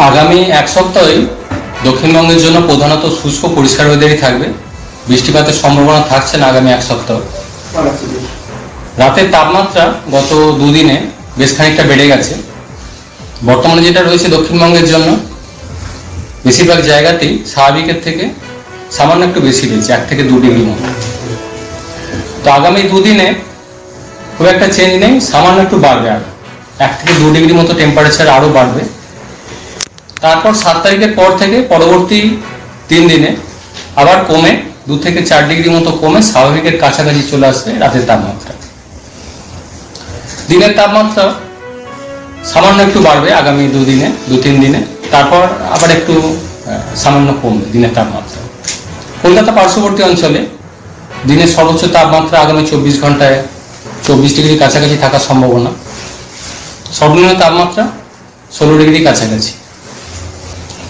আগামী এক সপ্তাহে দক্ষিণবঙ্গের জন্য প্রধানত শুষ্ক পরিষ্কার ওয়েদারই থাকবে। বৃষ্টিপাতের সম্ভাবনা থাকছে না আগামী এক সপ্তাহ। রাতের তাপমাত্রা গত দুদিনে বেশ খানিকটা বেড়ে গেছে। বর্তমানে যেটা রয়েছে দক্ষিণবঙ্গের জন্য বেশিরভাগ জায়গাতেই স্বাভাবিকের থেকে সামান্য একটু বেশি রয়েছে, 1 থেকে 2 ডিগ্রি মতো। তো আগামী দুদিনে খুব একটা চেঞ্জ নেই, সামান্য একটু বাড়বে, আর 1 থেকে 2 ডিগ্রি মতো টেম্পারেচার আরও বাড়বে। তারপর 7 তারিখের পর থেকে পরবর্তী 3 দিনে আবার কমে 2 থেকে 4 ডিগ্রি মতো কমে স্বাভাবিকের কাছাকাছি চলে আসবে রাতের তাপমাত্রা। দিনের তাপমাত্রা সামান্য একটু বাড়বে আগামী 2-3 দিনে, তারপর আবার একটু সামান্য কমবে দিনের তাপমাত্রা। কলকাতা পার্শ্ববর্তী অঞ্চলে দিনের সর্বোচ্চ তাপমাত্রা আগামী 24 ঘন্টায় 24 ডিগ্রির কাছাকাছি থাকার সম্ভাবনা। সর্বনিম্ন তাপমাত্রা 16 ডিগ্রির কাছাকাছি।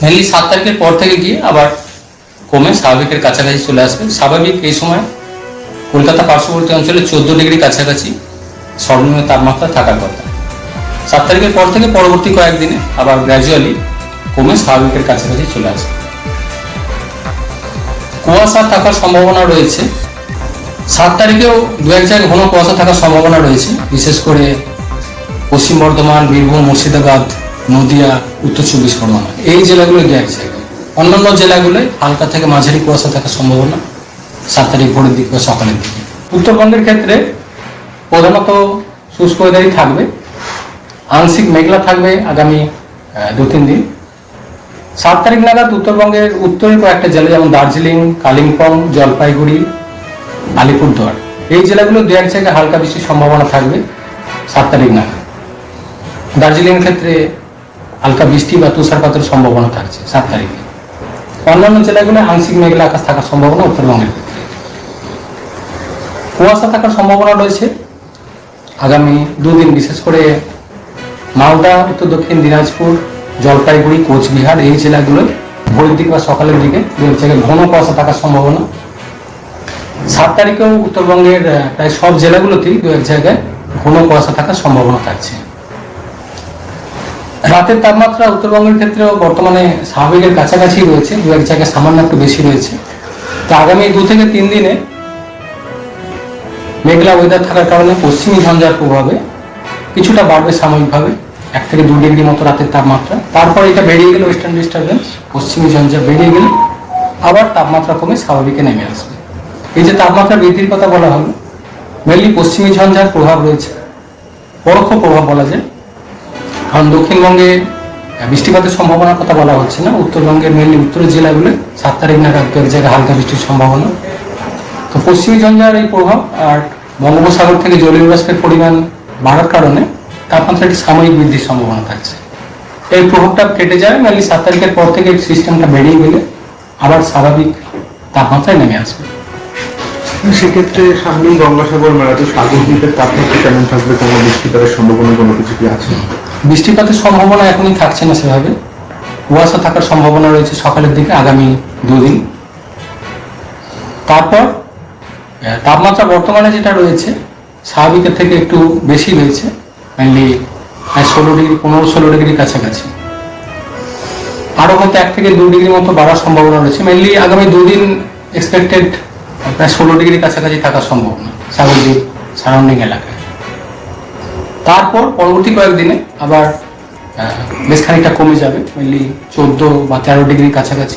মেনলি 7 তারিখের পর থেকে গিয়ে আবার কমে স্বাভাবিকের কাছাকাছি চলে আসবে। স্বাভাবিক এই সময় কলকাতা পার্শ্ববর্তী অঞ্চলে 14 ডিগ্রির কাছাকাছি সর্বনিম্ন তাপমাত্রা থাকার কথা। 7 তারিখের পর থেকে পরবর্তী কয়েকদিনে আবার গ্র্যাজুয়ালি কমে স্বাভাবিকের কাছাকাছি চলে আসবে। কুয়াশা থাকার সম্ভাবনা রয়েছে। 7 তারিখেও 2-1 জায়গায় ঘন কুয়াশা থাকার সম্ভাবনা রয়েছে, বিশেষ করে পশ্চিম বর্ধমান, বীরভূম, মুর্শিদাবাদ, নদিয়া, উত্তর 24 পরগনা এই জেলাগুলো 2-1 জায়গায়। অন্যান্য জেলাগুলোয় হালকা থেকে মাঝারি কুয়াশা থাকার সম্ভাবনা 7 তারিখ ভোরের দিকে বা সকালের দিকে। উত্তরবঙ্গের ক্ষেত্রে প্রধানত শুষ্ক ওয়েদারই থাকবে। আংশিক মেঘলা থাকবে আগামী 2-3 দিন। 7 তারিখ নাগাদ উত্তরবঙ্গের উত্তরের কয়েকটা জেলা যেমন দার্জিলিং, কালিম্পং, জলপাইগুড়ি, আলিপুরদুয়ার এই জেলাগুলো 2-1 জায়গায় হালকা বৃষ্টির সম্ভাবনা থাকবে 7 তারিখ নাগাদ। দার্জিলিংয়ের ক্ষেত্রে হালকা বৃষ্টি বা তুষারপাতের সম্ভাবনা থাকছে 7 তারিখে। অন্যান্য জেলাগুলো আংশিক মেঘলা আকাশ থাকার সম্ভাবনা উত্তরবঙ্গের ক্ষেত্রে। কুয়াশা থাকার সম্ভাবনা রয়েছে আগামী 2 দিন, বিশেষ করে মালদা, উত্তর দক্ষিণ দিনাজপুর, জলপাইগুড়ি, কোচবিহার এই জেলাগুলোয় ভোরের দিকে বা সকালের দিকে 2-1 জায়গায় ঘন কুয়াশা থাকার সম্ভাবনা। 7 তারিখেও উত্তরবঙ্গের প্রায় সব জেলাগুলোতেই 2-1 জায়গায় ঘন কুয়াশা থাকার সম্ভাবনা থাকছে। রাতের তাপমাত্রা উত্তরবঙ্গের ক্ষেত্রেও বর্তমানে স্বাভাবিকের কাছাকাছি রয়েছে, 2-1 জায়গায় সামান্য একটু বেশি রয়েছে। তো আগামী 2 থেকে 3 দিনে মেঘলা ওয়েদার থাকার কারণে পশ্চিমী ঝঞ্ঝার প্রভাবে কিছুটা বাড়বে সাময়িকভাবে 1 থেকে 2 ডিগ্রি মতো রাতের তাপমাত্রা। তারপর এটা বেরিয়ে গেলে ওয়েস্টার্ন ডিস্টারবেন্স, পশ্চিমী ঝঞ্ঝা বেরিয়ে গেলে আবার তাপমাত্রা কমে স্বাভাবিকে নেমে আসবে। এই যে তাপমাত্রা বৃদ্ধির কথা বলা হলো, মেনলি পশ্চিমী ঝঞ্ঝার প্রভাব রয়েছে, পরোক্ষ প্রভাব বলা যায়। কারণ দক্ষিণবঙ্গে বৃষ্টিপাতের সম্ভাবনার কথা বলা হচ্ছে না, উত্তরবঙ্গের মেনলি উত্তরের জেলাগুলো 7 তারিখ নাগাদ 2-1 জায়গায় হালকা বৃষ্টির সম্ভাবনা। তো পশ্চিমী ঝঞ্ঝার এই প্রভাব আর বঙ্গোপসাগর থেকে জলীয় বাষ্পের পরিমাণ বাড়ার কারণে তাপমাত্রা একটি সাময়িক বৃদ্ধির সম্ভাবনা থাকছে। এই প্রভাবটা কেটে যায় মেনলি 7 তারিখের পর থেকে সিস্টেমটা বেরিয়ে গেলে আবার স্বাভাবিক তাপমাত্রায় নেমে আসবে। সেক্ষেত্রে সামনেই গঙ্গাসাগর মেলা, তো সাগর দ্বীপের তাপমাত্রা কেমন থাকবে? কোনো বৃষ্টিপাতের সম্ভাবনা কোনো কিছু কি আছে? বৃষ্টিপাতের সম্ভাবনা এখনই থাকছে না সেভাবে। কুয়াশা থাকার সম্ভাবনা রয়েছে সকালের দিকে আগামী 2 দিন। তারপর তাপমাত্রা বর্তমানে যেটা রয়েছে স্বাভাবিকের থেকে একটু বেশি রয়েছে, মেনলি 15-16 ডিগ্রির কাছাকাছি। আরও হয়তো 1 থেকে 2 ডিগ্রি মতো বাড়ার সম্ভাবনা রয়েছে। মেনলি আগামী 2 দিন এক্সপেক্টেড প্রায় 16 ডিগ্রির কাছাকাছি থাকার সম্ভাবনা সাগরদ্বীপ সারাউন্ডিং এলাকায়। তারপর পরবর্তী কয়েকদিনে আবার বেশ খানিকটা কমে যাবে, মেনলি 14 বা 13 ডিগ্রির কাছাকাছি।